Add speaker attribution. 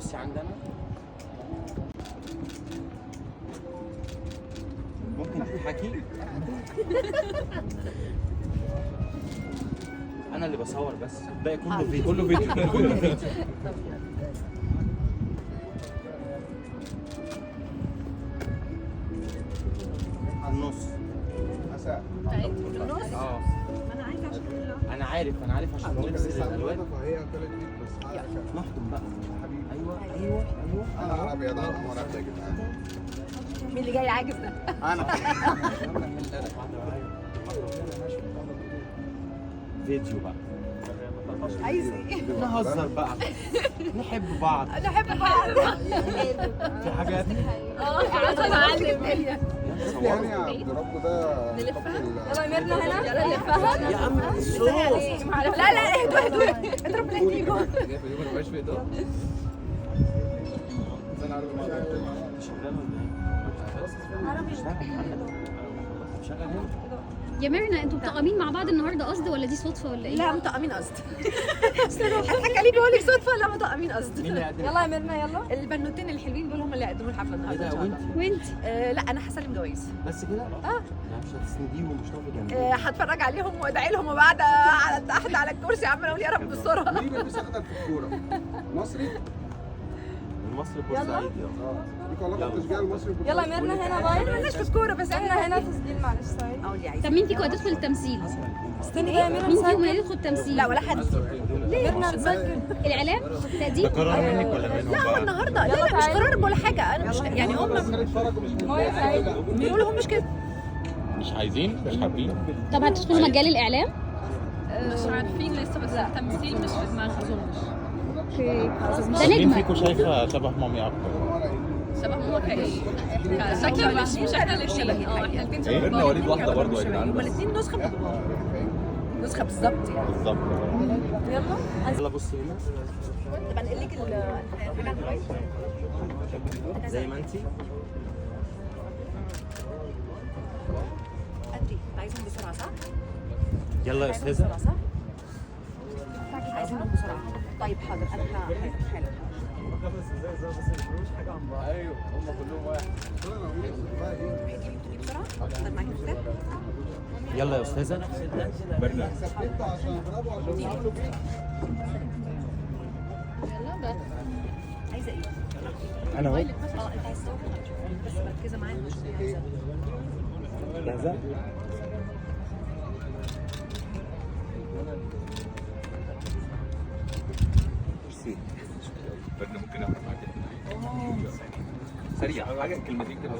Speaker 1: بصي عندنا ممكن تضحكي. انا اللي بصور بس، الباقي كله فيديو. كله فيديو. كله فيديو. على النص. اه انا عارف عشان نغسل الالوان. نحكم بقى. ايوه
Speaker 2: انا ابيض على احمر يا جدعان.
Speaker 3: مين اللي جاي عاجز ده؟
Speaker 2: انا
Speaker 1: فيديو بقى.
Speaker 3: عايز ايه؟
Speaker 1: نهزر بقى. نحب بعض.
Speaker 3: نحب بعض.
Speaker 1: في حاجات.
Speaker 3: عايزه اتعلم.
Speaker 2: يعني يا عبد ربه ده
Speaker 3: نلفها؟ يلا ميرنا هنا. يلا نلفها.
Speaker 1: يا عم الصوت.
Speaker 3: لا اهدوا اضرب الايديكم.
Speaker 4: يا ميرنا انتوا مطقمين مع بعض النهارده قصد ولا دي صدفه ولا ايه؟
Speaker 3: لا مطقمين قصد. اضحك عليه بيقول لي صدفه. لا مطقمين قصد.
Speaker 1: مين اللي
Speaker 3: يلا يا ميرنا يلا. البنوتين الحلوين دول هم اللي هيقدموا الحفله النهارده ان شاء الله.
Speaker 4: وانت؟
Speaker 3: لا انا هسلم جواز.
Speaker 1: بس كده؟ لا مش هتسنديهم ومش هتقفي جنبي.
Speaker 3: هتفرج عليهم وادعي لهم وبعد تحت على الكرسي عمال اقول يا رب بالصوره.
Speaker 2: مين بيلبس اخضر في الكوره؟ مصري؟
Speaker 1: المصري بورسعيدي.
Speaker 2: ليك علاقه بالتشجيع المصري؟
Speaker 5: يلا ميرنا هنا باي.
Speaker 3: مالناش في الكوره بس
Speaker 5: احنا هنا تسجيل معلش سوري.
Speaker 3: اقول لي عايزه.
Speaker 4: طب مين فيكم هتدخل التمثيل؟
Speaker 5: استني بقى يا ميرنا
Speaker 4: مين فيكم
Speaker 5: نسجل.
Speaker 4: هيدخل التمثيل؟
Speaker 3: لا ولا حد.
Speaker 5: ميرنا نسجل.
Speaker 4: الاعلام؟ تقديم؟
Speaker 1: قرار منك ولا منهم؟
Speaker 3: لا هو النهارده لا مش قرار ولا حاجه. انا مش يعني هم بيقولوا هم مش كده.
Speaker 6: مش عايزين مش حابين.
Speaker 4: طب هتدخلوا مجال الاعلام؟
Speaker 7: مش عارفين لسه بس التمثيل مش في دماغي اظنش.
Speaker 4: ده
Speaker 6: مين
Speaker 4: نجمه.
Speaker 6: فيكم شايفه شبه مامي اكتر؟
Speaker 7: شبه ماما كايش. شكل مش احنا الاثنين. احنا الاثنين شبه
Speaker 6: ميرنا وليد واحده برضه يا جدعان.
Speaker 3: هما الاثنين نسخه من بعض. نسخه بالظبط يعني.
Speaker 6: بالظبط.
Speaker 1: يلا بصي هنا.
Speaker 3: طب انقل لك الحاجه على الموبايل
Speaker 1: زي ما انتي.
Speaker 3: ادري عايزهم بسرعه صح؟
Speaker 1: يلا يا
Speaker 3: بسرعه
Speaker 1: استاذه.
Speaker 3: صح؟ عايزينهم بسرعه. طيب حاضر انا حالا.
Speaker 2: ايوه هم كلهم واحد.
Speaker 3: تجيبي بسرعه؟ حاضر معاكي مفتاح؟
Speaker 1: يلا يا استاذه.
Speaker 2: ثبتوا عشان اضربوا عشان يعملوا بيه.
Speaker 3: عايزه ايه؟
Speaker 1: انا اهو.
Speaker 3: انت عايز تصور بس مركزه معايا مش عايزه.
Speaker 1: جاهزه؟ ميرسي.
Speaker 6: ممكن اعمل معاك سريع حاجه كلمتين كده.